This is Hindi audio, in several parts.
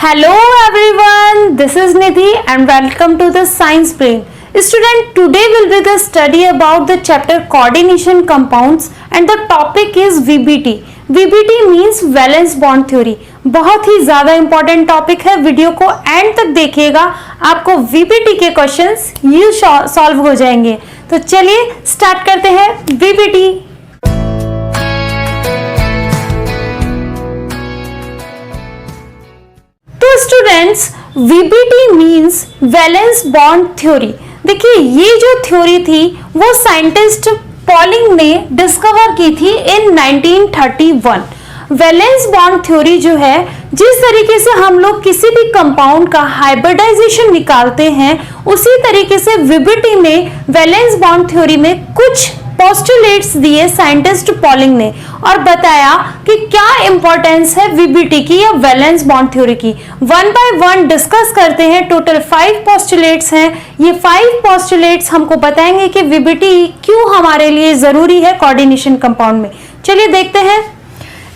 Hello everyone, this is Nidhi and welcome to the Science Brain. Student, today will be the study about the chapter coordination compounds and the topic is VBT. VBT means valence bond theory. बहुत ही ज्यादा इंपॉर्टेंट टॉपिक है, वीडियो को एंड तक देखिएगा, आपको VBT के क्वेश्चंस ये सॉल्व हो जाएंगे। तो चलिए स्टार्ट करते हैं VBT। तो students, VBT means valence bond theory. देखिए ये जो थ्योरी थी वो साइंटिस्ट पॉलिंग ने डिस्कवर की थी इन 1931। वैलेंस बॉन्ड थ्योरी जो है, जिस तरीके से हम लोग किसी भी कंपाउंड का हाइब्रिडाइजेशन निकालते हैं, उसी तरीके से VBT में वैलेंस बॉन्ड थ्योरी में कुछ पोस्टुलेट्स दिए साइंटिस्ट पॉलिंग ने और बताया कि क्या इंपॉर्टेंस है VBT की या वैलेंस बॉन्ड थ्योरी की। वन बाय वन डिस्कस करते हैं। टोटल 5 पोस्टुलेट्स हैं। ये 5 पोस्टुलेट्स हमको बताएंगे कि VBT क्यों हमारे लिए जरूरी है कोऑर्डिनेशन कंपाउंड में। चलिए देखते हैं।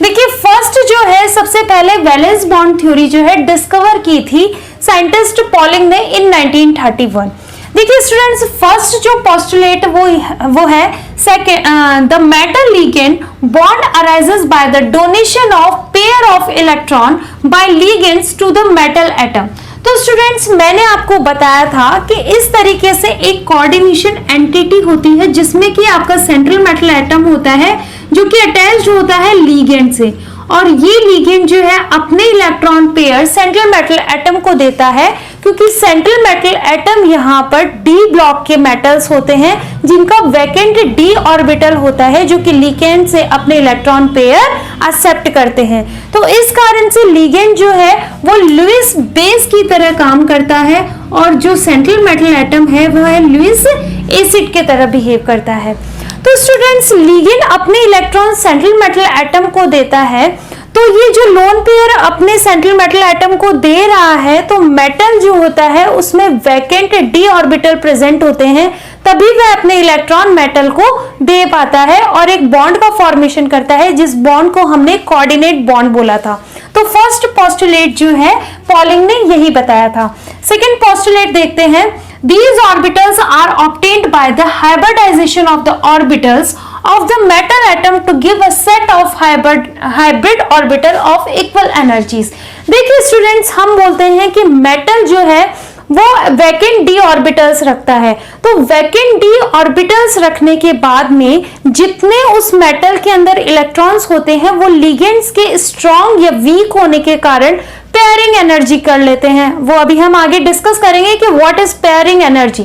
देखिए फर्स्ट जो है, सबसे पहले वैलेंस बॉन्ड थ्योरी जो है डिस्कवर की थी साइंटिस्ट पॉलिंग ने इन 1931। देखिए स्टूडेंट्स, फर्स्ट जो पोस्टुलेट वो है second, the metal ligand bond arises by the donation of pair of electron by ligands to the metal atom. तो स्टूडेंट्स, मैंने आपको बताया था कि इस तरीके से एक कोऑर्डिनेशन एंटिटी होती है जिसमें कि आपका सेंट्रल मेटल एटम होता है जो कि अटैच्ड होता है लिगेंड से, और ये लिगेंड जो है अपने electron pair central metal atom को देता है, क्योंकि सेंट्रल मेटल एटम यहाँ पर डी ब्लॉक के मेटल्स होते हैं जिनका वैकेंट डी ऑर्बिटल होता है, जो कि लिगेंड से अपने इलेक्ट्रॉन पेयर एक्सेप्ट करते हैं। तो इस कारण से लिगेंड जो है वो लुईस बेस की तरह काम करता है और जो सेंट्रल मेटल एटम है वह है लुईस एसिड के तरह बिहेव करता है। तो स्टूडेंट्स, लिगेंड अपने इलेक्ट्रॉन सेंट्रल मेटल एटम को देता है, तो ये जो लोन पेयर अपने सेंट्रल मेटल एटम को दे रहा है, तो मेटल जो होता है उसमें वैकेंट डी ऑर्बिटल प्रेजेंट होते हैं, तभी वह अपने इलेक्ट्रॉन मेटल को दे पाता है और एक बॉन्ड का फॉर्मेशन करता है, जिस बॉन्ड को हमने कोऑर्डिनेट बॉन्ड बोला था। तो फर्स्ट पोस्टुलेट जो है पॉलिंग ने यही बताया था। सेकेंड पोस्टुलेट देखते हैं। These orbitals are obtained by the hybridization of the orbitals of the metal atom to give a set of hybrid orbital of equal energies। देखिए स्टूडेंट्स, हम बोलते हैं कि मेटल जो है वो वैकेंट डी ऑर्बिटल्स रखता है। तो वैकेंट डी ऑर्बिटल्स रखने के बाद में जितने उस मेटल के अंदर इलेक्ट्रॉन्स होते हैं वो लिगेंड्स के स्ट्रॉन्ग या वीक होने के कारण पेयरिंग एनर्जी कर लेते हैं। वो अभी हम आगे डिस्कस करेंगे कि what is pairing energy.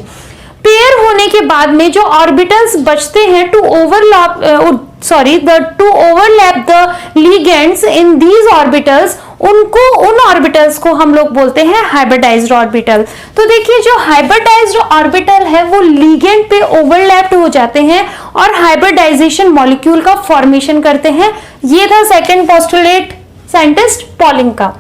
Pair होने के बाद में जो ऑर्बिटल्स बचते हैं to overlap the ligands in these orbitals, उन ऑर्बिटल्स को हम लोग बोलते हैं हाइब्रिडाइज्ड ऑर्बिटल। तो देखिए जो हाइब्रिडाइज्ड ऑर्बिटल है वो लिगेंड पे ओवरलैप्ड हो जाते हैं और हाइब्रिडाइजेशन मॉलिक्यूल का फॉर्मेशन करते हैं। ये था सेकंड पोस्टुलेट साइंटिस्ट पॉलिंग का।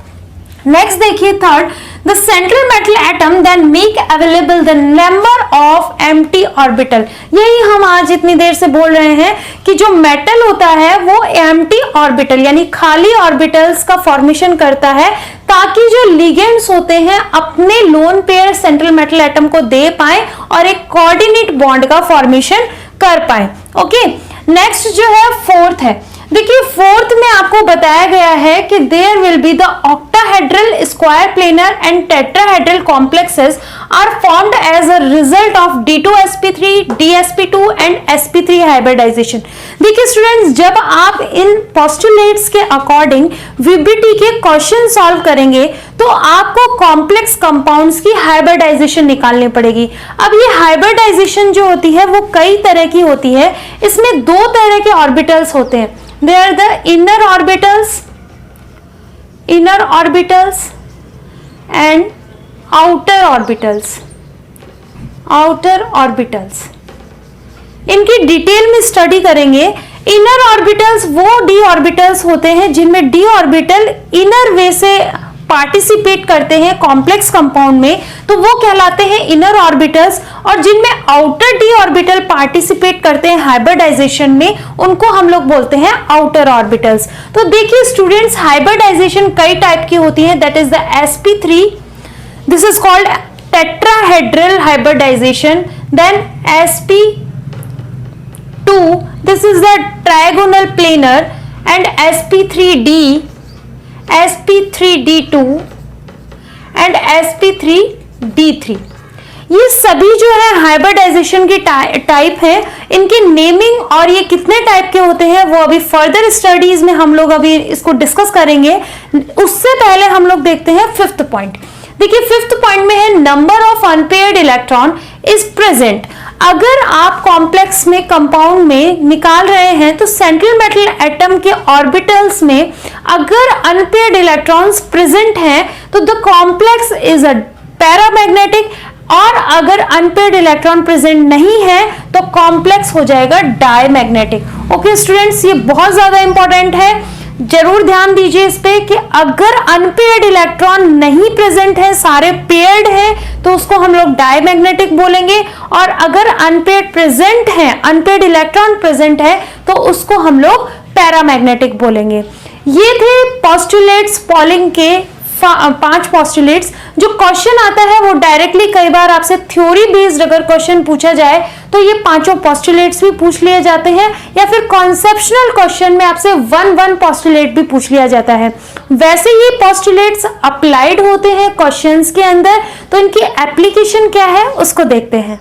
नेक्स्ट देखिए third, the central metal atom then make available the number of empty orbital. यही हम आज इतनी देर से बोल रहे हैं कि जो मेटल होता है वो एम्प्टी ऑर्बिटल यानी खाली ऑर्बिटल्स का फॉर्मेशन करता है, ताकि जो लिगेंड्स होते हैं अपने lone pair central metal atom को दे पाए और एक कोऑर्डिनेट बॉन्ड का फॉर्मेशन कर पाए। ओके, नेक्स्ट जो है फोर्थ है। देखिए फोर्थ में आपको बताया गया है कि there will be the octahedral, square planar and tetrahedral complexes are formed as a result of D2sp3, DsP2 and sp3 hybridisation. देखिए स्टूडेंट्स, जब आप इन पोस्टुलेट्स के अकॉर्डिंग VBT के क्वेश्चन सॉल्व करेंगे तो आपको कॉम्प्लेक्स कंपाउंड्स की हाइब्रिडाइजेशन निकालनी पड़ेगी। अब ये हाइब्रिडाइजेशन जो होती है वो कई तरह की होती है। इसमें 2 तरह के ऑर्बिटल्स होते हैं। They are the inner orbitals and outer orbitals। इनकी डिटेल में स्टडी करेंगे। इनर ऑर्बिटल्स वो डी ऑर्बिटल्स होते हैं जिनमें डी ऑर्बिटल इनर वे से पार्टिसिपेट करते हैं कॉम्प्लेक्स कंपाउंड में तो वो कहलाते हैं इनर ऑर्बिटल्स, और जिनमें आउटर डी ऑर्बिटल पार्टिसिपेट करते हैं हाइब्रिडाइजेशन में उनको हम लोग बोलते हैं आउटर ऑर्बिटल्स। तो देखिए स्टूडेंट्स, हाइब्रिडाइजेशन कई टाइप की होती है, that is the sp3, this is called tetrahedral hybridisation, then sp2, this is the trigonal planar, and sp3d, sp3d2 and sp3d3। ये सभी जो है हाइब्रिडाइजेशन की टाइप है। इनकी नेमिंग और ये कितने टाइप के होते हैं वो अभी फर्दर स्टडीज में हम लोग अभी इसको डिस्कस करेंगे। उससे पहले हम लोग देखते हैं फिफ्थ पॉइंट। देखिए फिफ्थ पॉइंट में है number of unpaired electron is present. अगर आप कॉम्प्लेक्स में कंपाउंड में निकाल रहे हैं तो सेंट्रल मेटल एटम के ऑर्बिटल्स में अगर अनपेयर्ड इलेक्ट्रॉन्स प्रेजेंट हैं तो the complex is a paramagnetic, और अगर अनपेयर्ड इलेक्ट्रॉन प्रेजेंट नहीं है तो कॉम्प्लेक्स हो जाएगा डायमैग्नेटिक। ओके स्टूडेंट्स, ये बहुत ज्यादा इंपॉर्टेंट है, जरूर ध्यान दीजिए इस पे कि अगर अनपेयर्ड इलेक्ट्रॉन नहीं प्रेजेंट है, सारे पेयर्ड है, तो उसको हम लोग डायमैग्नेटिक बोलेंगे, और अगर अनपेयर्ड प्रेजेंट है, अनपेयर्ड इलेक्ट्रॉन प्रेजेंट है तो उसको हम लोग पैरामैग्नेटिक बोलेंगे। ये थे पॉस्टुलेट्स पॉलिंग के 5 पॉस्टुलेट्स। जो क्वेश्चन आता है वो डायरेक्टली कई बार आपसे थ्योरी बेस्ड अगर क्वेश्चन पूछा जाए तो ये 5 पॉस्टुलेट्स भी पूछ लिए जाते हैं, या फिर कॉन्सेप्शनल क्वेश्चन में आपसे 1 पॉस्टुलेट भी पूछ लिया जाता है। वैसे ये पॉस्टुलेट्स अप्लाइड होते हैं क्वेश्चंस के अंदर, तो इनकी एप्लीकेशन क्या है उसको देखते हैं।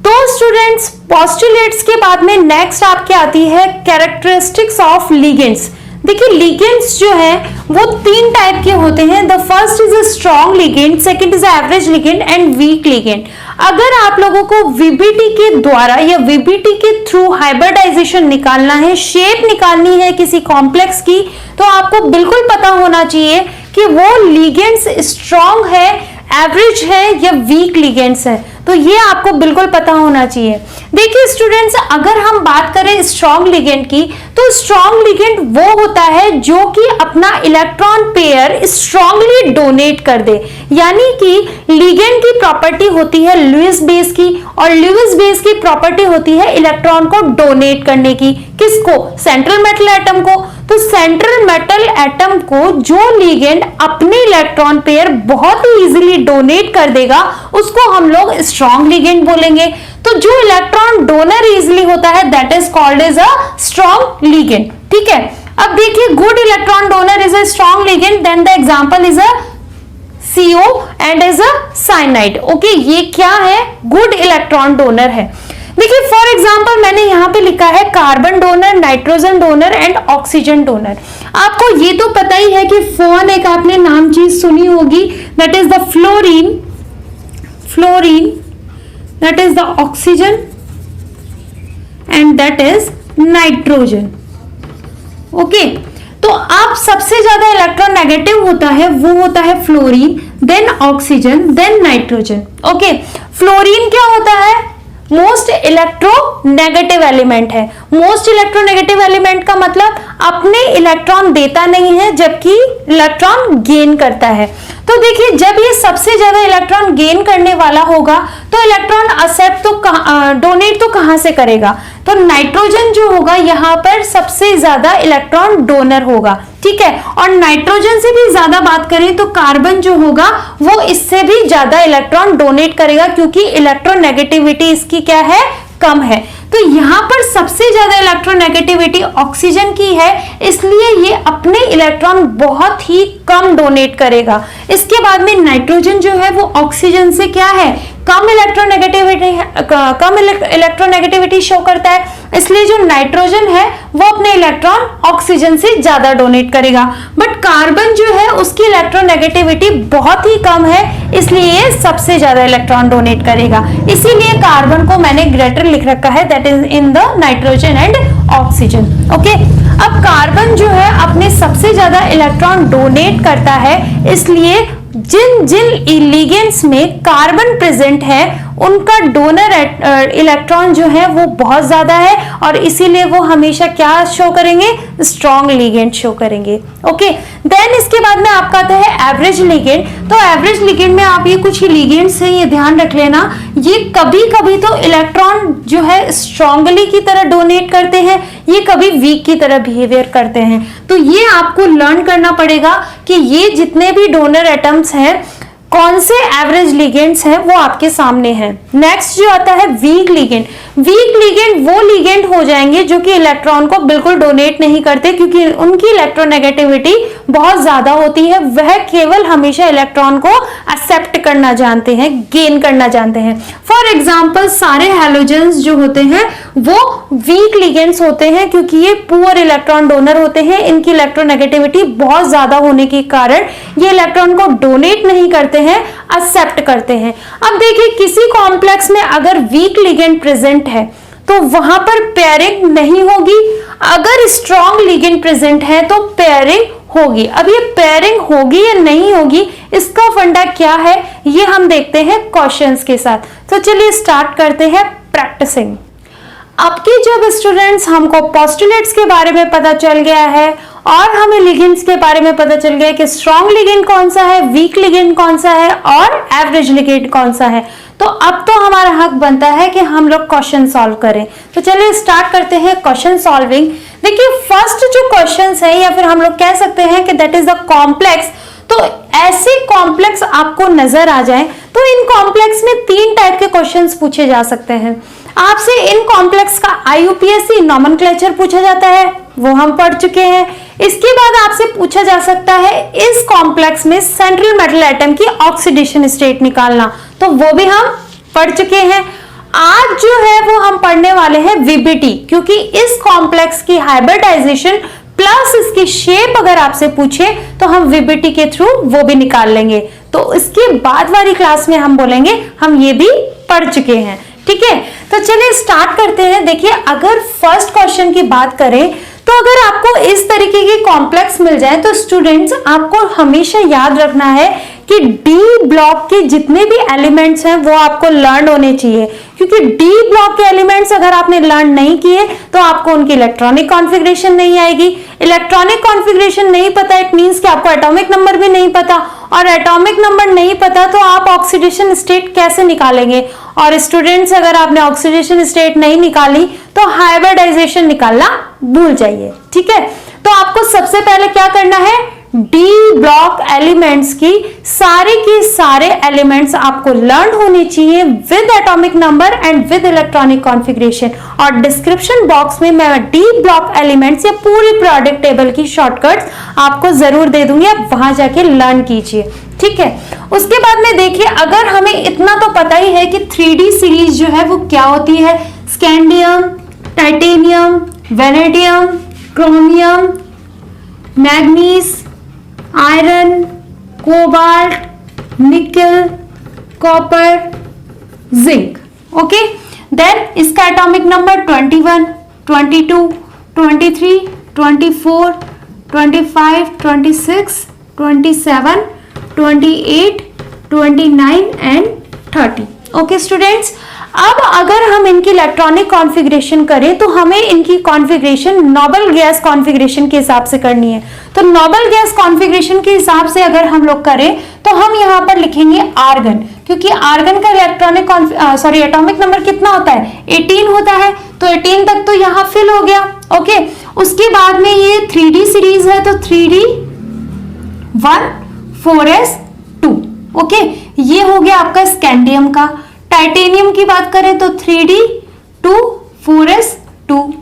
तो स्टूडेंट्स, पॉस्टुलेट्स के बाद में नेक्स्ट आपके आती है कैरेक्टरिस्टिक्स ऑफ लिगेंड्स। देखिए लिगेंड्स जो है वो 3 टाइप के होते हैं। The first is a strong ligand, second is average ligand and week ligand. अगर आप लोगों को वीबीटी के द्वारा या वीबीटी के थ्रू हाइब्रिडाइजेशन निकालना है, शेप निकालनी है किसी कॉम्प्लेक्स की, तो आपको बिल्कुल पता होना चाहिए कि वो लिगेंड्स स्ट्रॉन्ग है, एवरेज है या वीक लिगेंड्स है, तो ये आपको बिल्कुल पता होना चाहिए। देखिए स्टूडेंट्स, अगर हम बात करें स्ट्रॉन्ग लिगेंड की, तो स्ट्रॉन्ग लिगेंड वो होता है जो कि अपना इलेक्ट्रॉन पेयर स्ट्रांगली डोनेट कर दे। यानी कि लिगेंड की प्रॉपर्टी होती है लुईस बेस की, और लुईस बेस की प्रॉपर्टी होती है इलेक्ट्रॉन को डोनेट करने की। किसको? सेंट्रल मेटल एटम को। तो सेंट्रल मेटल एटम को जो लिगेंड अपने इलेक्ट्रॉन पेयर बहुत ही इजीली डोनेट कर देगा उसको हम लोग स्ट्रॉन्ग लिगेंड बोलेंगे। तो जो इलेक्ट्रॉन डोनर इजीली होता है that is called as a strong ligand. ठीक है, अब देखिए good electron donor is a strong ligand, then the example is a CO and is a cyanide. Okay, ये क्या है? गुड इलेक्ट्रॉन डोनर है। देखिए फॉर एग्जांपल मैंने यहां पे लिखा है carbon donor, nitrogen donor and oxygen donor. आपको ये तो पता ही है कि फोन एक आपने नाम चीज सुनी होगी, that is the fluorine, fluorine that is the oxygen and that is nitrogen. Okay, तो आप सबसे ज्यादा इलेक्ट्रोनेगेटिव होता है वो होता है fluorine, then oxygen, then nitrogen. Okay, fluorine क्या होता है? मोस्ट इलेक्ट्रोनेगेटिव एलिमेंट है। मोस्ट इलेक्ट्रोनेगेटिव एलिमेंट का मतलब अपने इलेक्ट्रॉन देता नहीं है जबकि इलेक्ट्रॉन गेन करता है। तो देखिए जब ये सबसे ज्यादा इलेक्ट्रॉन गेन करने वाला होगा तो इलेक्ट्रॉन एक्सेप्ट तो डोनेट तो कहां से करेगा? तो नाइट्रोजन जो होगा यहाँ पर सबसे ज्यादा इलेक्ट्रॉन डोनर होगा। ठीक है, और नाइट्रोजन से भी ज्यादा बात करें तो कार्बन जो होगा वो इससे भी ज्यादा इलेक्ट्रॉन डोनेट करेगा, क्योंकि इलेक्ट्रोनेगेटिविटी इसकी क्या है? कम है। तो यहाँ पर सबसे ज्यादा इलेक्ट्रोनेगेटिविटी ऑक्सीजन की है, इसलिए ये अपने इलेक्ट्रॉन बहुत ही कम डोनेट करेगा। इसके बाद में नाइट्रोजन जो है वो ऑक्सीजन से क्या है? कम इलेक्ट्रोनेगेटिविटी शो करता है, इसलिए जो नाइट्रोजन है वो अपने इलेक्ट्रॉन ऑक्सीजन से ज्यादा डोनेट करेगा। बट कार्बन जो है उसकी इलेक्ट्रोनेगेटिविटी बहुत ही कम है, इसलिए ये सबसे ज्यादा इलेक्ट्रॉन डोनेट करेगा। इसीलिए कार्बन को मैंने ग्रेटर लिख रखा है, that is in the nitrogen and oxygen. Okay, अब कार्बन जो है अपने सबसे ज्यादा इलेक्ट्रॉन डोनेट करता है, इसलिए जिन जिन लिगेंड्स में कार्बन प्रेजेंट है उनका डोनर इलेक्ट्रॉन जो है वो बहुत ज्यादा है और इसीलिए वो हमेशा क्या शो करेंगे, स्ट्रॉन्ग लिगेंड शो करेंगे। ओके, देन इसके बाद में आपका आता है एवरेज लिगेंड। तो एवरेज लिगेंड में आप ये कुछ लिगेंड्स हैं, ये ध्यान रख लेना, ये कभी कभी तो इलेक्ट्रॉन जो है स्ट्रांगली की तरह डोनेट करते हैं, ये कभी वीक की तरह बिहेवियर करते हैं। तो ये आपको लर्न करना पड़ेगा कि ये जितने भी डोनर एटम्स हैं कौन से एवरेज लिगेंड्स हैं वो आपके सामने हैं। नेक्स्ट जो आता है वीक लिगेंड। वीक लिगेंड वो लिगेंड हो जाएंगे जो कि इलेक्ट्रॉन को बिल्कुल डोनेट नहीं करते, क्योंकि उनकी इलेक्ट्रोनेगेटिविटी बहुत ज्यादा होती है। वह केवल हमेशा इलेक्ट्रॉन को एक्सेप्ट करना जानते हैं, गेन करना जानते हैं। फॉर एग्जाम्पल सारे हैलोजेंस जो होते हैं वो वीक लिगेंड्स होते हैं, क्योंकि ये पुअर इलेक्ट्रॉन डोनर होते हैं। इनकी इलेक्ट्रोनेगेटिविटी बहुत ज्यादा होने के कारण ये इलेक्ट्रॉन को डोनेट नहीं करते हैं, एक्सेप्ट करते हैं। अब देखिए किसी कॉम्प्लेक्स में अगर वीक लिगेंड प्रेजेंट है तो वहां पर पेयरिंग नहीं होगी, अगर स्ट्रॉन्ग लिगेंड प्रेजेंट है तो पेयरिंग होगी। अब ये पेयरिंग होगी या नहीं होगी, इसका फंडा क्या है ये हम देखते हैं क्वेश्चंस के साथ। तो चलिए स्टार्ट करते हैं प्रैक्टिसिंग। अब की जब स्टूडेंट्स हमको पोस्टुलेट्स के बारे में पता चल गया है और हमें लिगेंड्स के बारे में पता चल गया है कि स्ट्रॉन्ग लिगेंड कौन सा है, वीक लिगेंड कौन सा है और एवरेज लिगेंड कौन सा है, तो अब तो हमारा हक बनता है कि हम लोग क्वेश्चन सॉल्व करें। तो चलिए स्टार्ट करते हैं क्वेश्चन सॉल्विंग। देखिए फर्स्ट जो क्वेश्चन है या फिर हम लोग कह सकते हैं कि दैट इज द कॉम्प्लेक्स। तो ऐसे कॉम्प्लेक्स आपको नजर आ जाए तो इन कॉम्प्लेक्स में 3 टाइप के क्वेश्चंस पूछे जा सकते हैं। आपसे इन कॉम्प्लेक्स का IUPAC नॉमेनक्लेचर पूछा जाता है, वो हम पढ़ चुके हैं। इसके बाद आपसे पूछा जा सकता है इस कॉम्प्लेक्स में सेंट्रल मेटल एटम की ऑक्सीडेशन स्टेट निकालना, तो वो भी हम पढ़ चुके हैं। आज जो है वो हम पढ़ने वाले हैं VBT, क्योंकि इस कॉम्प्लेक्स की हाइब्रिडाइजेशन प्लस इसकी शेप अगर आपसे पूछे तो हम VBT के थ्रू वो भी निकाल लेंगे। तो इसके बाद वाली क्लास में हम बोलेंगे हम ये भी पढ़ चुके हैं, ठीक है। तो चलिए स्टार्ट करते हैं। देखिए अगर फर्स्ट क्वेश्चन की बात करें तो अगर आपको इस तरीके के कॉम्प्लेक्स मिल जाए तो स्टूडेंट्स आपको हमेशा याद रखना है कि डी ब्लॉक के जितने भी एलिमेंट्स हैं वो आपको लर्न होने चाहिए, क्योंकि डी ब्लॉक के एलिमेंट्स अगर आपने लर्न नहीं किए तो आपको उनकी इलेक्ट्रॉनिक कॉन्फ़िगरेशन नहीं आएगी। इलेक्ट्रॉनिक कॉन्फ़िगरेशन नहीं पता इट मींस कि आपको एटॉमिक नंबर भी नहीं पता, और एटॉमिक नंबर नहीं पता तो आप ऑक्सीडेशन स्टेट कैसे निकालेंगे। और स्टूडेंट्स अगर आपने ऑक्सीडेशन स्टेट नहीं निकाली तो हाइब्रिडाइजेशन निकालना भूल जाइए, ठीक है। तो आपको सबसे पहले क्या करना है, डी ब्लॉक एलिमेंट्स की सारे के सारे एलिमेंट्स आपको लर्न होने चाहिए with atomic number and with electronic configuration. और डिस्क्रिप्शन बॉक्स में मैं डी ब्लॉक एलिमेंट्स या पूरी प्रोडक्ट टेबल की शॉर्टकट्स आपको जरूर दे दूंगी, आप वहां जाके लर्न कीजिए, ठीक है। उसके बाद में देखिए अगर हमें इतना तो पता ही है कि 3D सीरीज जो है वो क्या होती है, scandium, titanium, vanadium, chromium, manganese, iron, cobalt, निकल, कॉपर, जिंक। ओके, देन इसका atomic number 21, 22, 23, 24, 25, 26, 27, 28, 29 and 30। Okay students, अब अगर हम इनकी इलेक्ट्रॉनिक कॉन्फ़िगरेशन करें तो हमें इनकी कॉन्फ़िगरेशन नोबल गैस कॉन्फ़िगरेशन के हिसाब से करनी है। तो नोबल गैस कॉन्फ़िगरेशन के हिसाब से अगर हम लोग करें तो हम यहाँ पर लिखेंगे आर्गन, क्योंकि आर्गन का इलेक्ट्रॉनिक एटॉमिक नंबर कितना होता है, 18 होता है। तो 18 तक तो यहाँ फिल हो गया। ओके, उसके बाद में ये 3D सीरीज है तो 3D1 4s2। ओके, ये हो गया आपका स्कैंडियम का। टाइटेनियम की बात करें तो 3D2 4s2।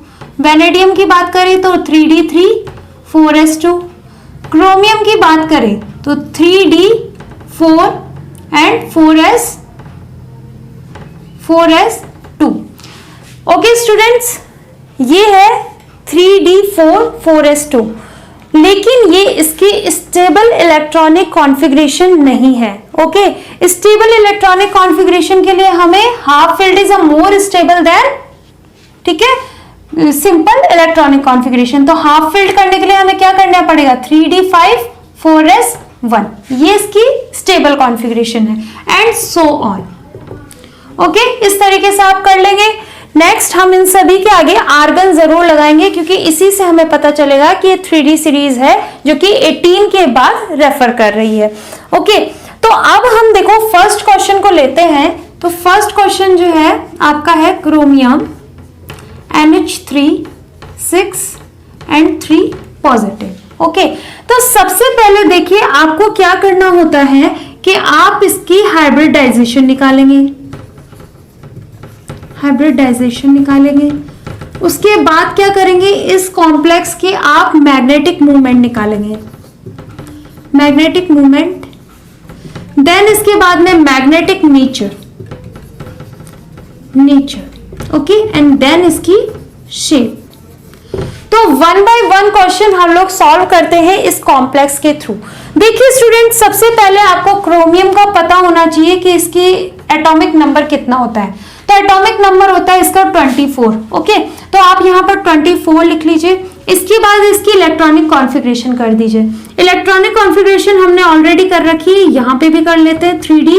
वेनेडियम की बात करें तो 3D3 4s2। क्रोमियम की बात करें तो 3D4 and 4s2। Okay students, ये है 3D4 4s2, लेकिन ये इसकी स्टेबल इलेक्ट्रॉनिक कॉन्फ़िगरेशन नहीं है। ओके, स्टेबल इलेक्ट्रॉनिक कॉन्फ़िगरेशन के लिए हमें half filled is a more stable then, ठीक है, सिंपल इलेक्ट्रॉनिक कॉन्फ़िगरेशन। तो हाफ फिल्ड करने के लिए हमें क्या करना पड़ेगा, 3D5 4s1, ये इसकी स्टेबल कॉन्फ़िगरेशन है एंड सो ऑन। ओके, इस तरीके से आप कर लेंगे। नेक्स्ट हम इन सभी के आगे आर्गन जरूर लगाएंगे क्योंकि इसी से हमें पता चलेगा कि ये 3D सीरीज है जो कि 18 के बाद रेफर कर रही है। ओके, तो अब हम देखो फर्स्ट क्वेश्चन को लेते हैं। तो फर्स्ट क्वेश्चन जो है आपका है chromium NH3 6 and 3 positive. Okay, तो सबसे पहले देखिए आपको क्या करना होता है कि आप इसकी हाइब्रिडाइजेशन निकालेंगे, हाइब्रिडाइजेशन निकालेंगे। उसके बाद क्या करेंगे, इस कॉम्प्लेक्स के आप मैग्नेटिक मूवमेंट निकालेंगे, मैग्नेटिक मूवमेंट। देन इसके बाद में magnetic nature, nature. Okay, and then इसकी शेप। तो 1 by 1 क्वेश्चन हम लोग सॉल्व करते हैं इस कॉम्प्लेक्स के थ्रू। देखिए स्टूडेंट, सबसे पहले आपको क्रोमियम का पता होना चाहिए कि इसकी एटॉमिक नंबर कितना होता है। तो एटॉमिक नंबर होता है इसका 24। ओके, तो आप यहाँ पर 24 लिख लीजिए। इसके बाद इसकी इलेक्ट्रॉनिक कॉन्फ़िगरेशन कर दीजिए। इलेक्ट्रॉनिक कॉन्फ़िगरेशन हमने ऑलरेडी कर रखी है, यहाँ पे भी कर लेते हैं 3D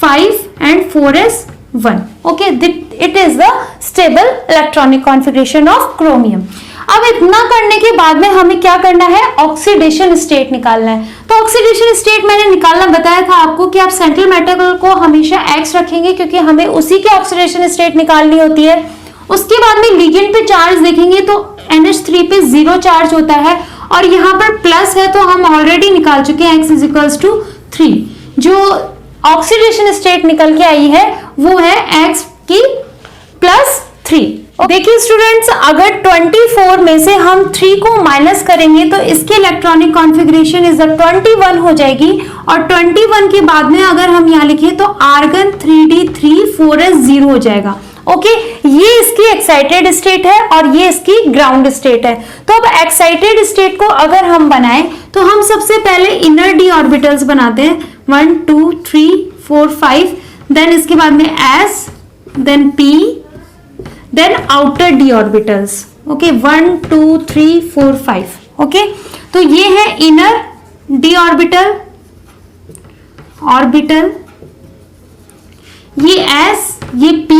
5 and 4s1। Okay, it is the stable electronic configuration of chromium. अब इतना करने के बाद में हमें क्या करना है, ऑक्सीडेशन स्टेट निकालना है। तो ऑक्सीडेशन स्टेट मैंने निकालना बताया था आपको कि आप सेंट्रल मेटल को हमेशा X रखेंगे क्योंकि हमें उसी की ऑक्सीडेशन स्टेट निकालनी होती है। उसके बाद में लिगेंड पे चार्ज देखेंगे तो NH3 पे 0 चार्ज होता है और यहाँ पर प्लस है तो हम ऑलरेडी निकाल चुके हैं X इज टू 3। जो ऑक्सीडेशन स्टेट निकल के आई है वो है X की +3। देखिए स्टूडेंट्स, अगर 24 में से हम 3 को माइनस करेंगे तो इसके इलेक्ट्रॉनिक कॉन्फ़िगरेशन इज 21 हो जाएगी और 21 के बाद में अगर हम यहाँ लिखें तो आर्गन 3D3 4s0 हो जाएगा। ओके, ये इसकी एक्साइटेड स्टेट है और ये इसकी ग्राउंड स्टेट है। तो अब एक्साइटेड स्टेट को अगर हम बनाएं तो हम सबसे पहले इनर डी ऑर्बिटल्स बनाते हैं 1 2 3 4 5, देन इसके बाद में S, then P, then outer D orbitals. Okay, 1 2 3 4 5। Okay, तो ये है इनर डी ऑर्बिटल, ऑर्बिटल, ये S, ये P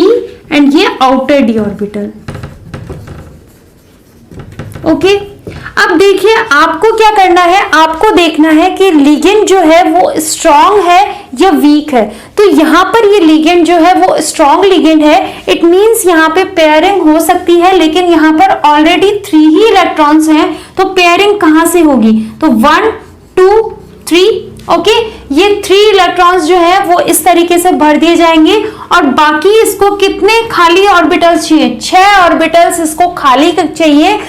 एंड ये आउटर डी ऑर्बिटल। ओके, अब देखिए आपको क्या करना है, आपको देखना है कि लिगेंड जो है वो स्ट्रॉन्ग है या वीक है। तो यहाँ पर ये लिगेंड जो है वो स्ट्रॉन्ग लिगेंड है, इट मींस यहाँ पे पेयरिंग हो सकती है, लेकिन यहाँ पर ऑलरेडी 3 ही इलेक्ट्रॉन्स हैं तो पेयरिंग कहाँ से होगी, तो 1 2 3। ओके, ये 3 इलेक्ट्रॉन्स जो है वो इस तरीके से भर दिए जाएंगे और बाकी इसको कितने खाली ऑर्बिटल्स चाहिए, 6 ऑर्बिटल्स इसको खाली चाहिए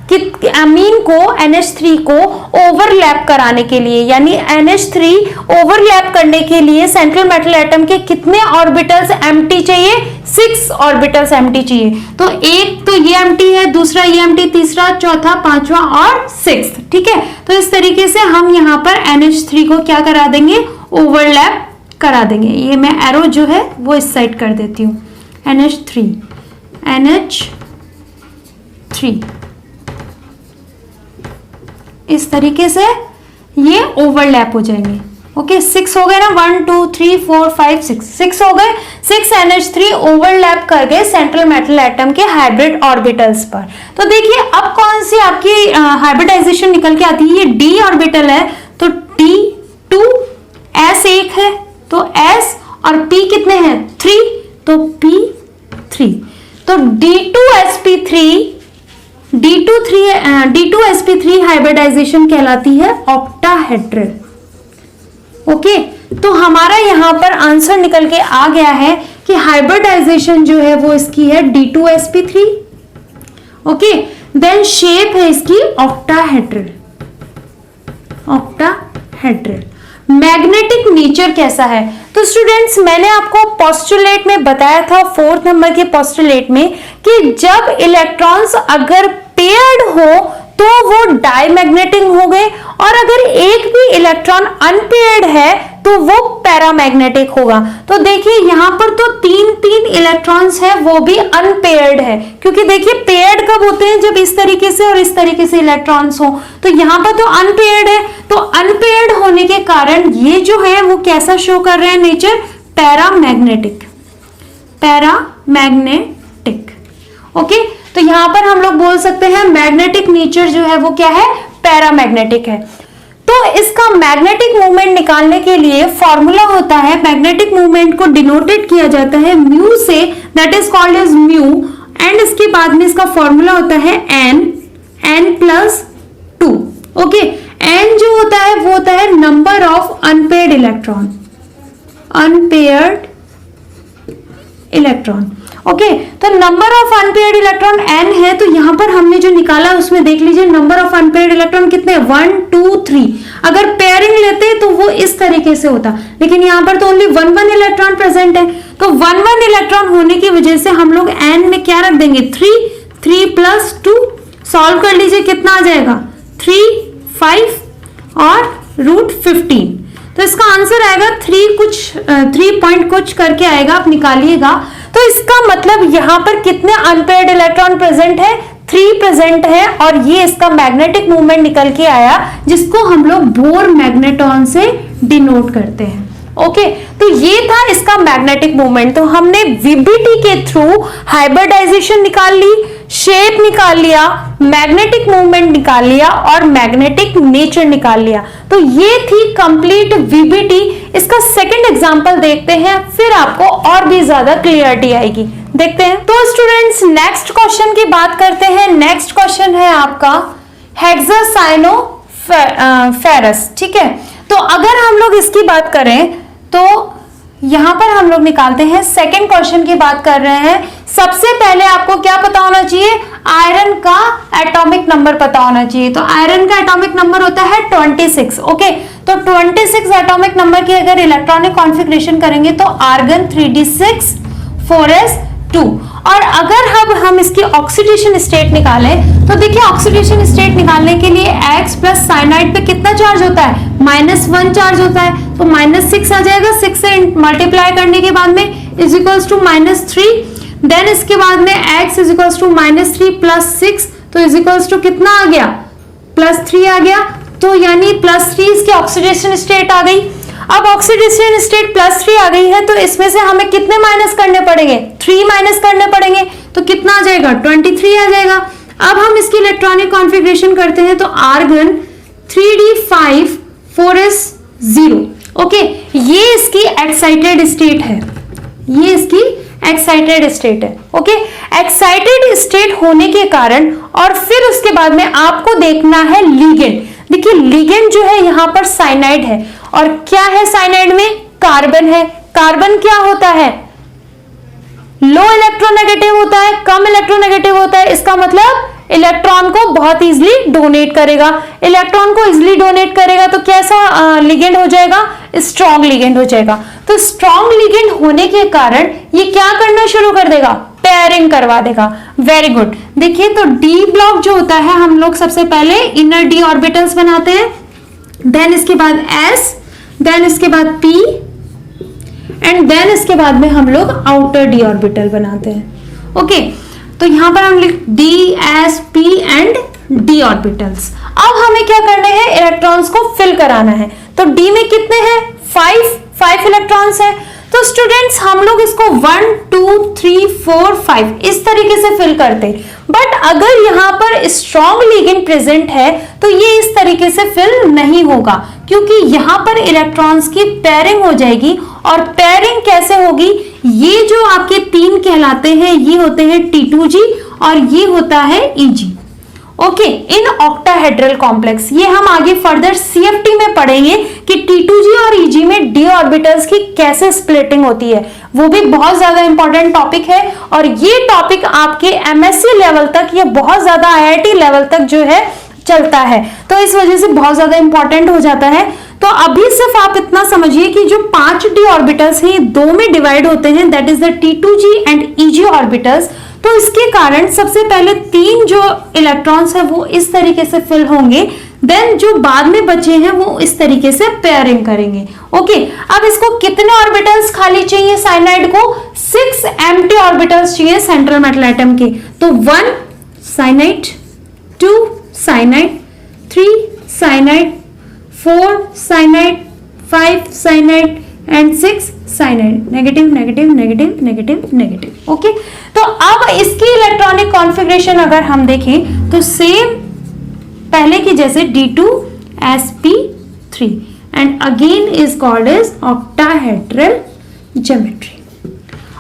कि अमीन को NH3 को ओवरलैप कराने के लिए, यानी NH3 ओवरलैप करने के लिए सेंट्रल मेटल एटम के कितने ऑर्बिटल्स एम्प्टी चाहिए, 6 ऑर्बिटल्स एम्प्टी चाहिए। तो एक तो ये एम्प्टी है, दूसरा ये एम्प्टी, तीसरा, चौथा, पांचवा और 6। ठीक है, तो इस तरीके से हम यहाँ पर NH3 को क्या करा देंगे, ओवरलैप करा देंगे। ये मैं एरो जो है वो इस साइड कर देती हूँ, NH3 इस तरीके से ये ओवरलैप हो जाएंगे। ओके, 6 हो गए ना, 1 2 3 4 5 6 हो गए। 6 NH3 ओवरलैप कर गए सेंट्रल मेटल एटम के हाइब्रिड ऑर्बिटल्स पर। तो देखिए अब कौन सी आपकी हाइब्रिडाइजेशन निकल के आती है, ये D ऑर्बिटल है तो D2, S 1 है तो S और P कितने हैं, 3 तो P3। तो D2sp3 हाइब्रिडाइजेशन कहलाती है ऑक्टाहेड्रल। ओके, तो हमारा यहाँ पर आंसर निकल के आ गया है कि हाइब्रिडाइजेशन जो है वो इसकी है D2sp3। ओके, देन शेप है इसकी ऑक्टाहेड्रल, ऑक्टाहेड्रल। मैग्नेटिक नेचर कैसा है, तो स्टूडेंट्स मैंने आपको पोस्टुलेट में बताया था 4th नंबर के पोस्टुलेट में कि जब इलेक्ट्रॉन्स अगर पेयर्ड हो तो वो डायमैग्नेटिक हो गए और अगर एक भी इलेक्ट्रॉन अनपेयर्ड है तो वो पैरामैग्नेटिक होगा। तो देखिए यहाँ पर तो 3 इलेक्ट्रॉन्स है, वो भी अनपेयर्ड है, क्योंकि देखिए पेयर्ड कब होते हैं, जब इस तरीके से और इस तरीके से इलेक्ट्रॉन्स हो। तो यहाँ पर तो अनपेयर्ड है, तो अनपेयर्ड होने के कारण ये जो है वो कैसा शो कर रहे हैं नेचर, पैरामैग्नेटिक, पैरामैग्नेटिक। ओके, तो यहां पर हम लोग बोल सकते हैं मैग्नेटिक नेचर जो है वो क्या है, पैरामैग्नेटिक है। तो इसका मैग्नेटिक मूवमेंट निकालने के लिए फॉर्मूला होता है, मैग्नेटिक मूवमेंट को डिनोटेड किया जाता है म्यू से, that is called as mu, and इसके बाद में इसका फॉर्मूला होता है n+2। ओके, n जो होता है वो होता है number of unpaired electron, unpaired electron. Okay, तो number of unpaired electron n है, तो यहां पर हमने जो निकाला उसमें देख लीजिए नंबर ऑफ अनपेयर्ड इलेक्ट्रॉन कितने, 1 2 3। अगर पेयरिंग लेते तो वो इस तरीके से होता, लेकिन यहां पर तो ओनली 1 इलेक्ट्रॉन प्रेजेंट है, तो 1 इलेक्ट्रॉन होने की वजह से हम लोग n में क्या रख देंगे, 3+2। सॉल्व कर लीजिए, कितना आ जाएगा, 3 5 और √15। तो इसका आंसर आएगा 3 पॉइंट कुछ करके आएगा, आप निकालिएगा। तो इसका मतलब यहां पर कितने अनपेयर्ड इलेक्ट्रॉन प्रेजेंट है, 3 प्रेजेंट है, और ये इसका मैग्नेटिक मूवमेंट निकल के आया, जिसको हम लोग बोर मैग्नेटॉन से डिनोट करते हैं। ओके, तो ये था इसका मैग्नेटिक मूवमेंट। तो हमने वीबीटी के थ्रू हाइब्रिडाइजेशन निकाल ली, शेप निकाल लिया, मैग्नेटिक मूवमेंट निकाल लिया और मैग्नेटिक नेचर निकाल लिया। तो ये थी कंप्लीट वीबीटी। इसका सेकंड एग्जांपल देखते हैं, फिर आपको और भी ज्यादा क्लियरिटी आएगी। देखते हैं। तो स्टूडेंट्स, नेक्स्ट क्वेश्चन की बात करते हैं। नेक्स्ट क्वेश्चन है आपका हेक्सासाइनोफेरस। ठीक है, तो अगर हम लोग इसकी बात करें तो यहां पर हम लोग निकालते हैं, सेकेंड क्वेश्चन की बात कर रहे हैं। सबसे पहले आपको क्या पता होना चाहिए, आयरन का एटॉमिक नंबर पता होना चाहिए। तो आयरन का एटॉमिक नंबर होता है 26। ओके, तो 26 एटॉमिक नंबर की अगर इलेक्ट्रॉनिक कॉन्फ़िगरेशन करेंगे तो आर्गन 3d6 4s2। और अगर हम इसकी ऑक्सीडेशन स्टेट निकालें तो देखिए, ऑक्सीडेशन स्टेट निकालने के लिए X प्लस साइनाइड पे कितना चार्ज होता है, -1 चार्ज होता है, तो -6 आ जाएगा। 6 से मल्टीप्लाई करने के बाद में इज इक्वल्स टू -3। देन इसके बाद में X इज इक्वल्स टू -3 + 6, तो इज इक्वल्स टू कितना आ गया, +3 आ गया। तो यानी +3 इसकी ऑक्सीडेशन स्टेट आ गई। अब ऑक्सीडेशन स्टेट +3 आ गई है, तो इसमें से हमें कितने माइनस करने पड़ेंगे, 3 माइनस करने पड़ेंगे, तो कितना आ जाएगा, 23 आ जाएगा। अब हम इसकी इलेक्ट्रॉनिक कॉन्फ़िगरेशन करते हैं, तो आर्गन 3d5 4s0। ओके, ये इसकी एक्साइटेड स्टेट है, ये इसकी एक्साइटेड स्टेट है। ओके, एक्साइटेड स्टेट होने के कारण और फिर उसके बाद में आपको देखना है लिगेंड। देखिए, लिगेंड जो है यहां पर साइनाइड है, और क्या है साइनाइड में, कार्बन है। कार्बन क्या होता है, लो इलेक्ट्रोनेगेटिव होता है, कम इलेक्ट्रोनेगेटिव होता है। इसका मतलब इलेक्ट्रॉन को बहुत इजीली डोनेट करेगा। इलेक्ट्रॉन को इजीली डोनेट करेगा तो कैसा लिगेंड हो जाएगा, स्ट्रॉन्ग लिगेंड हो जाएगा। तो स्ट्रॉन्ग लिगेंड होने के कारण ये क्या करना शुरू कर देगा, पेयरिंग करवा देगा। Very good. देखिए, तो डी ब्लॉक जो होता है, हम लोग सबसे पहले इनर डी ऑर्बिटल्स बनाते हैं, देन इसके बाद एस, देन इसके बाद पी, एंड देन इसके बाद में हम लोग आउटर डी ऑर्बिटल बनाते हैं। ओके, तो यहां पर हम लिख D S P and D orbitals. अब हमें क्या करना है, इलेक्ट्रॉन्स को फिल कराना है। तो डी में कितने हैं, 5 इलेक्ट्रॉन्स है। तो स्टूडेंट्स, हम लोग इसको 1 2 3 4 5 इस तरीके से फिल करते, बट अगर यहां पर स्ट्रॉन्ग लिगेंड प्रेजेंट है तो ये इस तरीके से फिल नहीं होगा, क्योंकि यहां पर इलेक्ट्रॉन्स की पेयरिंग हो जाएगी। और पेयरिंग कैसे होगी, ये जो आपके 3 कहलाते हैं, ये होते हैं T2G और ये होता है EG। Okay, in octahedral complex, ये हम आगे फर्दर CFT में पढ़ेंगे कि T2G और EG में डी ऑर्बिटल्स की कैसे स्प्लिटिंग होती है। वो भी बहुत ज्यादा इंपॉर्टेंट टॉपिक है, और ये टॉपिक आपके MSc लेवल तक या बहुत ज्यादा IIT लेवल तक जो है चलता है, तो इस वजह से बहुत ज्यादा इंपॉर्टेंट हो जाता है। तो अभी सिर्फ आप इतना समझिए कि जो 5 डी ऑर्बिटल्स हैं, ये 2 में डिवाइड होते हैं, that is the T2G and EG orbitals. तो इसके कारण सबसे पहले 3 जो इलेक्ट्रॉन्स है वो इस तरीके से फिल होंगे, देन जो बाद में बचे हैं वो इस तरीके से पेयरिंग करेंगे। ओके, अब इसको कितने ऑर्बिटल्स खाली चाहिए, साइनाइड को 6 एम्प्टी ऑर्बिटल्स चाहिए सेंट्रल मेटल एटम के। तो 1 cyanide, 2 cyanide, 3 cyanide, 4 cyanide, 5 cyanide and 6 cyanide, negative negative negative negative negative. Okay, तो अब इसकी इलेक्ट्रॉनिक कॉन्फ़िगरेशन अगर हम देखें तो सेम पहले की जैसे D2sp3 and again is called as octahedral geometry.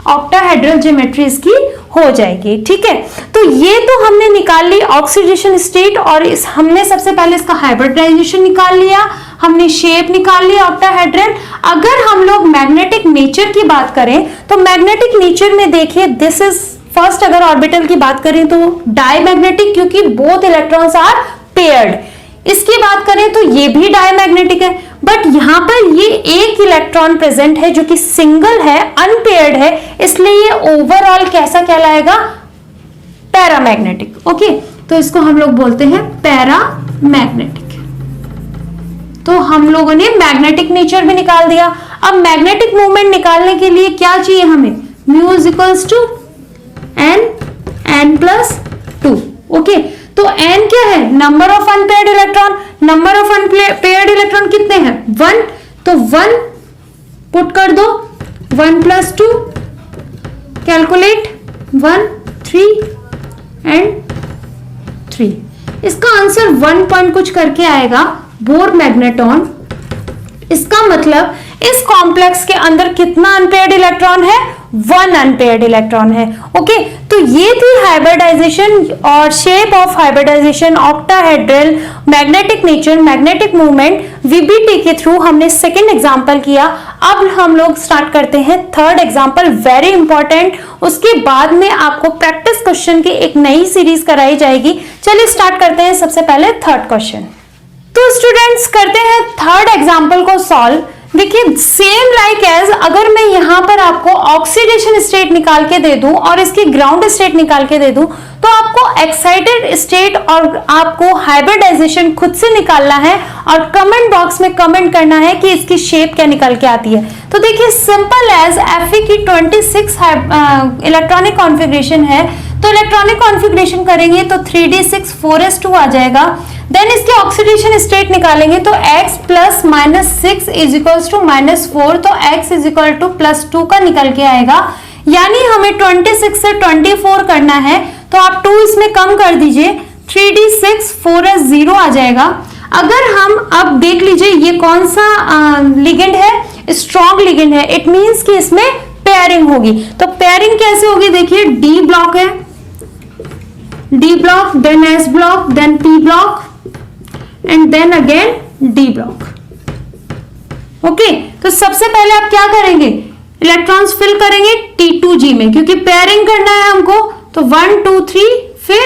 Octahedral geometry इसकी हो जाएगी। ठीक है, तो ये तो हमने निकाल ली ऑक्सीडेशन स्टेट और इस हमने सबसे पहले इसका हाइब्रिडाइजेशन निकाल लिया, हमने शेप निकाल लिया ऑक्टाहेड्रल। अगर हम लोग मैग्नेटिक नेचर की बात करें तो मैग्नेटिक नेचर में देखिए दिस इज फर्स्ट, अगर ऑर्बिटल की बात करें तो डायमैग्नेटिक क्योंकि बोथ इलेक्ट्रॉन्स आर पेयर्ड। इसकी बात करें तो ये भी डायमैग्नेटिक है, बट यहां पर ये एक इलेक्ट्रॉन प्रेजेंट है जो कि सिंगल है, अनपेयर्ड है, इसलिए ये ओवरऑल कैसा कहलाएगा, पैरामैग्नेटिक। ओके, तो इसको हम लोग बोलते हैं पैरामैग्नेटिक। तो हम लोगों ने मैग्नेटिक नेचर भी निकाल दिया। अब मैग्नेटिक मूवमेंट निकालने के लिए क्या चाहिए हमें, mu is equals to n+2। Okay, तो n क्या है, number of unpaired electron. Number of unpaired electron कितने हैं, 1, तो 1 पुट कर दो, 1+2 कैलकुलेट 1, 3 एंड 3। इसका आंसर 1 पॉइंट कुछ करके आएगा, बोर मैग्नेटॉन। इसका मतलब इस कॉम्प्लेक्स के अंदर कितना अनपेयर्ड इलेक्ट्रॉन है, 1 अनपेयर्ड इलेक्ट्रॉन है। ओके, तो ये थी हाइब्रिडाइजेशन और shape of hybridisation, octahedral, magnetic nature, magnetic movement. VBT के थ्रू हमने सेकंड एग्जांपल किया। अब हम लोग स्टार्ट करते हैं थर्ड एग्जांपल, वेरी इंपॉर्टेंट। उसके बाद में आपको प्रैक्टिस क्वेश्चन की एक नई सीरीज कराई जाएगी। चलिए स्टार्ट करते हैं सबसे पहले थर्ड क्वेश्चन। तो स्टूडेंट्स करते हैं थर्ड एग्जांपल को सॉल्व। देखिए सेम लाइक एज अगर मैं यहां पर आपको ऑक्सीडेशन स्टेट निकाल के दे दूं और इसकी ग्राउंड स्टेट निकाल के दे दूं तो आपको एक्साइटेड स्टेट और आपको हाइब्रिडाइजेशन खुद से निकालना है और कमेंट बॉक्स में कमेंट करना है कि इसकी शेप क्या निकल के आती है। तो देखिए सिंपल एज Fe की 26 इलेक्ट्रॉनिक कॉन्फ़िगरेशन है, तो इलेक्ट्रॉनिक कॉन्फ़िगरेशन करेंगे तो 3d6 4s2 आ जाएगा। देन इसके ऑक्सीडेशन स्टेट निकालेंगे तो x + -6 = -4, तो x = +2 का निकल के आएगा। यानी हमें 26 से 24 करना है, तो आप 2 इसमें कम कर दीजिए, 3d6 4s0 आ जाएगा। अगर हम अब देख लीजिए ये कौन सा लिगेंड है, स्ट्रॉन्ग लिगेंड है, इट मींस कि इसमें पेयरिंग होगी। तो पेयरिंग कैसे होगी, देखिए D ब्लॉक है, D block, then S block, then P block and then again D block. Okay, तो सबसे पहले आप क्या करेंगे, इलेक्ट्रॉन्स फिल करेंगे T2G में क्योंकि पेयरिंग करना है हमको। तो 1 2 3 फिर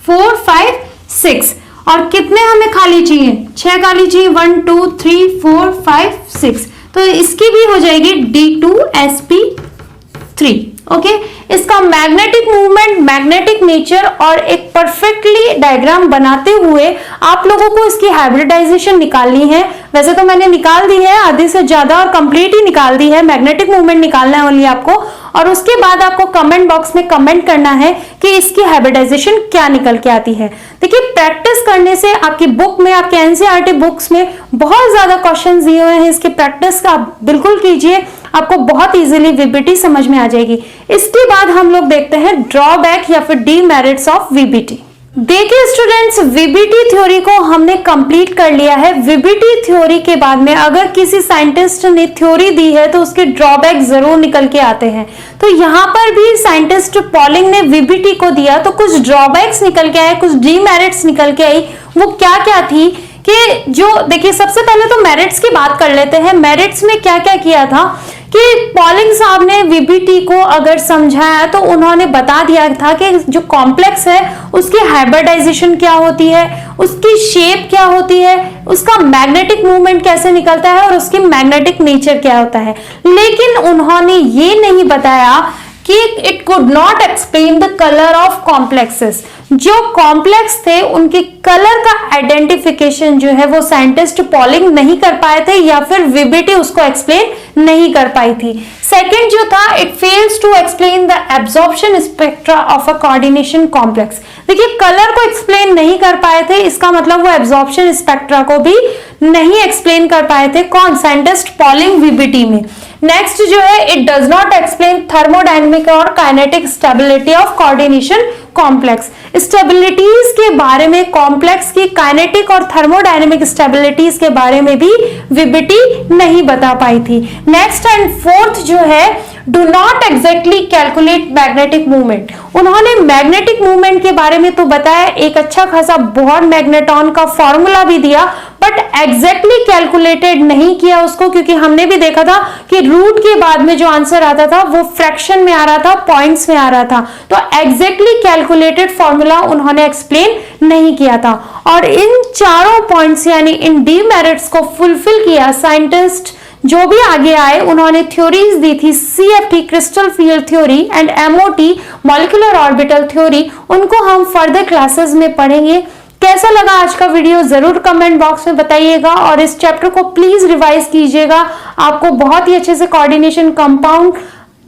4 5 6 और कितने हमें खाली चाहिए, 6 खाली चाहिए, 1 2 3 4 5 6। तो इसकी भी हो जाएगी D2sp3। ओके, इसका मैग्नेटिक मूवमेंट, मैग्नेटिक नेचर और एक परफेक्टली डायग्राम बनाते हुए आप लोगों को इसकी हाइब्रिडाइजेशन निकालनी है। वैसे तो मैंने निकाल दी है आधे से ज्यादा और कंप्लीट ही निकाल दी है, मैग्नेटिक मूवमेंट निकालना है ओनली आपको। और उसके बाद आपको कमेंट बॉक्स में कमेंट करना है कि इसकी हाइब्रिडाइजेशन क्या निकल के आती है। देखिए प्रैक्टिस करने से आपकी बुक में, आपके एनसीईआरटी बुक्स में बहुत ज्यादा क्वेश्चंस दिए हुए हैं, इसकी प्रैक्टिस का आप बिल्कुल कीजिए, आपको बहुत इजीली वीबीटी समझ में आ जाएगी। इसके बाद हम लोग देखते हैं ड्रॉबैक या फिर डीमेरिट्स ऑफ वीबीटी। देखिए स्टूडेंट्स, वीबीटी थ्योरी को हमने कंप्लीट कर लिया है। वीबीटी थ्योरी के बाद में अगर किसी साइंटिस्ट ने थ्योरी दी है तो उसके ड्रॉबैक जरूर निकल के आते हैं। तो यहाँ पर भी साइंटिस्ट पॉलिंग ने वीबीटी को दिया तो कुछ ड्रॉबैक्स निकल के आए, कुछ डीमेरिट्स निकल के आई। वो क्या क्या थी कि जो देखिए सबसे पहले तो मेरिट्स की बात कर लेते हैं। मेरिट्स में क्या क्या किया था कि पॉलिंग साहब ने वीबीटी को अगर समझाया तो उन्होंने बता दिया था कि जो कॉम्प्लेक्स है उसकी हाइब्रिडाइजेशन क्या होती है, उसकी शेप क्या होती है, उसका मैग्नेटिक मूवमेंट कैसे निकलता है और उसकी मैग्नेटिक नेचर क्या होता है। लेकिन उन्होंने ये नहीं बताया कि it could not explain the colour of complexes. जो कॉम्प्लेक्स थे उनके कलर का आइडेंटिफिकेशन जो है वो साइंटिस्ट पॉलिंग नहीं कर पाए थे या फिर वीबीटी उसको एक्सप्लेन नहीं कर पाई थी। सेकेंड जो था, it fails to explain the absorption spectra of a coordination complex. देखिए कलर को एक्सप्लेन नहीं कर पाए थे, इसका मतलब वो एब्जॉर्प्शन स्पेक्ट्रा को भी नहीं एक्सप्लेन कर पाए थे। कौन? साइंटिस्ट पॉलिंग वीबीटी में। नेक्स्ट जो है, it does not explain thermodynamic और kinetic stability of coordination complex. Stabilities के बारे में, कॉम्प्लेक्स की काइनेटिक और थर्मोडायनेमिक स्टेबिलिटीज के बारे में भी वीबीटी नहीं बता पाई थी। नेक्स्ट एंड फोर्थ जो है, do not exactly calculate magnetic movement. उन्होंने मैग्नेटिक मूवमेंट के बारे में तो बताया, एक अच्छा खासा बोहर मैग्नेटॉन का फॉर्मूला भी दिया, बट एग्जैक्टली कैलकुलेटेड नहीं किया उसको, क्योंकि हमने भी देखा था कि रूट के बाद में जो आंसर आता था वो फ्रैक्शन में आ रहा था, पॉइंट्स में आ रहा था। तो एग्जैक्टली कैलकुलेटेड फॉर्मूला उन्होंने एक्सप्लेन नहीं किया था। और इन चारों पॉइंट्स यानी इन डीमेरिट्स को फुलफिल किया साइंटिस्ट जो भी आगे आए, उन्होंने थ्योरीज दी थी, CFT crystal field theory and MOT molecular orbital theory. उनको हम फर्दर क्लासेस में पढ़ेंगे। कैसा लगा आज का वीडियो जरूर कमेंट बॉक्स में बताइएगा, और इस चैप्टर को प्लीज रिवाइज कीजिएगा। आपको बहुत ही अच्छे से कोऑर्डिनेशन कंपाउंड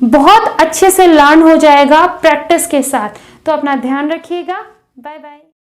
बहुत अच्छे से लर्न हो जाएगा प्रैक्टिस के साथ। तो अपना ध्यान रखिएगा। Bye bye.